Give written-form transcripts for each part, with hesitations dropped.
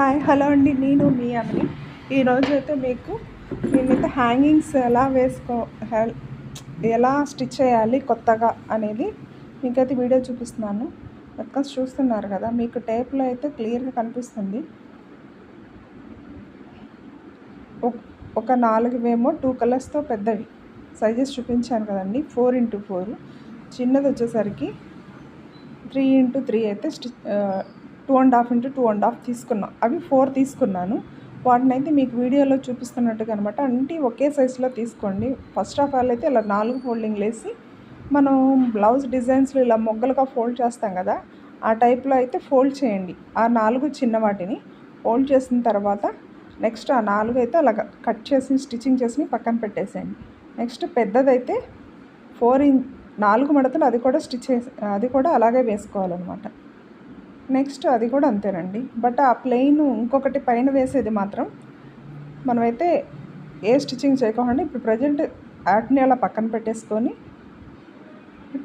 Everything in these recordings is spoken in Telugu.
హాయ్ హలో అండి, నేను మీ అమని. ఈరోజు అయితే నేనైతే హ్యాంగింగ్స్ ఎలా స్టిచ్ చేయాలి కొత్తగా అనేది మీకైతే వీడియో చూపిస్తున్నాను. వర్కర్స్ చూస్తున్నారు కదా, మీకు టేప్లో అయితే క్లియర్గా కనిపిస్తుంది. ఒక 4 2 కలర్స్తో పెద్దవి సైజెస్ చూపించాను కదండి. 4x4, చిన్నది వచ్చేసరికి 3x3 అయితే 2.5x2.5 తీసుకున్నాను. అవి 4 తీసుకున్నాను. వాటిని అయితే మీకు వీడియోలో చూపిస్తున్నట్టుగా అనమాట. అంటే ఒకే సైజులో తీసుకోండి. ఫస్ట్ ఆఫ్ ఆల్ అయితే ఇలా 4 ఫోల్డింగ్లు వేసి మనం బ్లౌజ్ డిజైన్స్లో ఇలా మొగ్గలుగా ఫోల్డ్ చేస్తాం కదా, ఆ టైప్లో అయితే ఫోల్డ్ చేయండి. ఆ 4 చిన్న వాటిని ఫోల్డ్ చేసిన తర్వాత నెక్స్ట్ ఆ 4 అయితే అలా కట్ చేసి స్టిచ్చింగ్ చేసి పక్కన పెట్టేసేయండి. నెక్స్ట్ పెద్దదైతే 4 మడతలు అది కూడా అలాగే వేసుకోవాలన్నమాట. నెక్స్ట్ అది కూడా అంతేనండి. బట్ ఆ ప్లెయిన్ ఇంకొకటి పైన వేసేది మాత్రం మనమైతే ఏ స్టిచ్చింగ్ చేయకుండా ఇప్పుడు ప్రజెంట్ వాటిని అలా పక్కన పెట్టేసుకొని,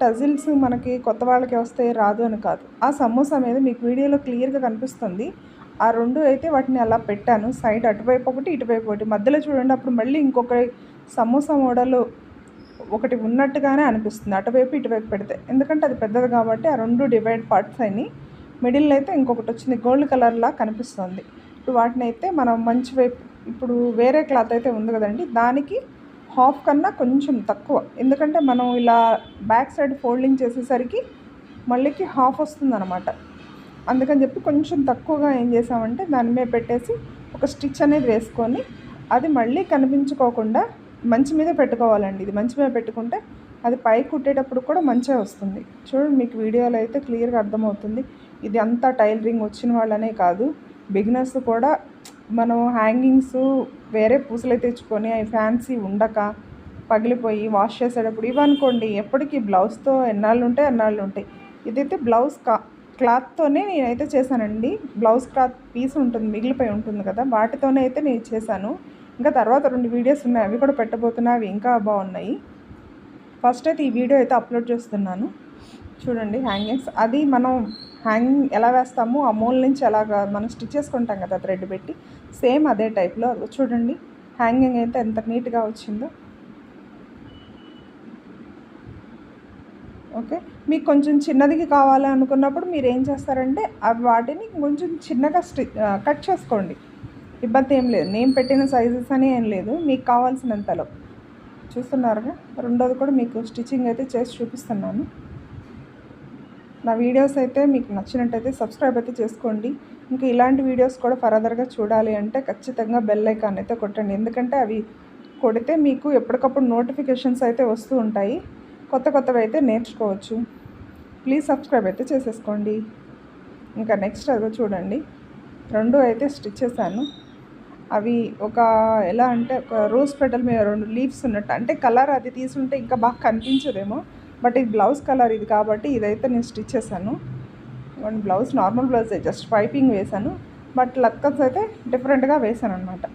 టజిల్స్ మనకి కొత్త వాళ్ళకి వస్తే రాదు అని కాదు, ఆ సమోసా మీద మీకు వీడియోలో క్లియర్గా కనిపిస్తుంది. ఆ 2 అయితే వాటిని అలా పెట్టాను. సైడ్ అటువైపు ఒకటి, ఇటువైపు ఒకటి. మధ్యలో చూడండి, అప్పుడు మళ్ళీ ఇంకొక సమోసా మోడల్ ఒకటి ఉన్నట్టుగానే అనిపిస్తుంది అటువైపు ఇటువైపు పెడితే. ఎందుకంటే అది పెద్దది కాబట్టి ఆ 2 డివైడ్ పార్ట్స్ అయినాయి. మిడిల్ అయితే ఇంకొకటి వచ్చింది, గోల్డ్ కలర్లా కనిపిస్తుంది. ఇప్పుడు వాటిని అయితే మనం మంచి వైపు, ఇప్పుడు వేరే క్లాత్ అయితే ఉంది కదండి, దానికి హాఫ్ కన్నా కొంచెం తక్కువ. ఎందుకంటే మనం ఇలా బ్యాక్ సైడ్ ఫోల్డింగ్ చేసేసరికి మళ్ళీకి హాఫ్ వస్తుందన్నమాట. అందుకని చెప్పి కొంచెం తక్కువగా ఏం చేసామంటే దాని మీద పెట్టేసి ఒక స్టిచ్ అనేది వేసుకొని, అది మళ్ళీ కనిపించుకోకుండా మంచి మీద పెట్టుకోవాలండి. ఇది మంచి మీద పెట్టుకుంటే అది పై కుట్టేటప్పుడు కూడా మంచిగా వస్తుంది. చూడండి, మీకు వీడియోలో అయితే క్లియర్గా అర్థమవుతుంది. ఇది అంతా టైలరింగ్ వచ్చిన వాళ్ళనే కాదు, బిగినర్స్ కూడా మనం హ్యాంగింగ్స్ వేరే పూసలు తెచ్చుకొని అవి ఫ్యాన్సీ ఉండక పగిలిపోయి వాష్ చేసేటప్పుడు ఇవనుకోండి ఎప్పటికీ బ్లౌజ్తో ఎన్నాళ్ళు ఉంటాయి. ఇదైతే బ్లౌజ్ క్లాత్తోనే నేనైతే చేశానండి. బ్లౌజ్ క్లాత్ పీస్ ఉంటుంది, మిగిలిపోయి ఉంటుంది కదా, వాటితోనే అయితే నేను చేశాను. ఇంకా తర్వాత 2 వీడియోస్ ఉన్నాయి, అవి కూడా పెట్టబోతున్నాయి. అవి ఇంకా బాగున్నాయి. ఫస్ట్ అయితే ఈ వీడియో అయితే అప్లోడ్ చేస్తున్నాను. చూడండి, హ్యాంగింగ్స్ అది మనం హ్యాంగింగ్ ఎలా వేస్తామో ఆ మూల నుంచి ఎలాగా మనం స్టిచ్ చేసుకుంటాం కదా థ్రెడ్ పెట్టి, సేమ్ అదే టైప్లో. చూడండి, హ్యాంగింగ్ అయితే ఎంత నీట్గా వచ్చిందో. ఓకే, మీకు కొంచెం చిన్నదికి కావాలి అనుకున్నప్పుడు మీరు ఏం చేస్తారంటే వాటిని కొంచెం చిన్నగా కట్ చేసుకోండి. ఇబ్బంది ఏం లేదు. నేను పెట్టిన సైజెస్ అని ఏం లేదు, మీకు కావాల్సినంతలో. చూస్తున్నారుగా, రెండోది కూడా మీకు స్టిచ్చింగ్ అయితే చేసి చూపిస్తున్నాను. నా వీడియోస్ అయితే మీకు నచ్చినట్టయితే సబ్స్క్రైబ్ అయితే చేసుకోండి. ఇంకా ఇలాంటి వీడియోస్ కూడా ఫర్దర్గా చూడాలి అంటే ఖచ్చితంగా బెల్ ఐకాన్ అయితే కొట్టండి. ఎందుకంటే అవి కొడితే మీకు ఎప్పటికప్పుడు నోటిఫికేషన్స్ అయితే వస్తూ ఉంటాయి. కొత్తవి అయితే నేర్చుకోవచ్చు. ప్లీజ్ సబ్స్క్రైబ్ అయితే చేసేసుకోండి. ఇంకా నెక్స్ట్ అదో చూడండి, 2 అయితే స్టిచ్ చేశాను. అవి ఎలా అంటే ఒక రోజ్ పెటల్ మీద 2 లీవ్స్ ఉన్నట్టు, అంటే కలర్ అది తీసుంటే ఇంకా బాగా కనిపించదేమో, బట్ ఇది బ్లౌజ్ కలర్ ఇది కాబట్టి ఇదైతే నేను స్టిచ్ చేశాను. బ్లౌజ్ నార్మల్ బ్లౌజే, జస్ట్ పైపింగ్ వేశాను, బట్ లక్కస్ అయితే డిఫరెంట్గా వేశాను అనమాట.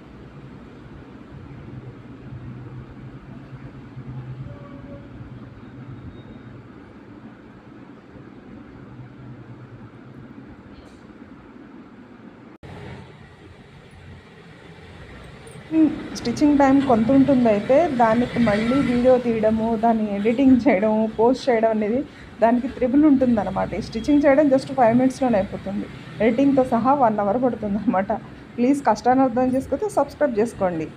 స్టిచ్చింగ్ టైం కొంత ఉంటుంది. అయితే దానికి మళ్ళీ వీడియో తీయడము, దాన్ని ఎడిటింగ్ చేయడము, పోస్ట్ చేయడం అనేది దానికి త్రిబుల్ ఉంటుందన్నమాట. ఈ స్టిచ్చింగ్ చేయడం జస్ట్ 5 మినిట్స్లోనే అయిపోతుంది. ఎడిటింగ్తో సహా 1 అవర్ పడుతుంది అనమాట. ప్లీజ్ కష్టాన్ని అర్థం చేసుకుంటే సబ్స్క్రైబ్ చేసుకోండి.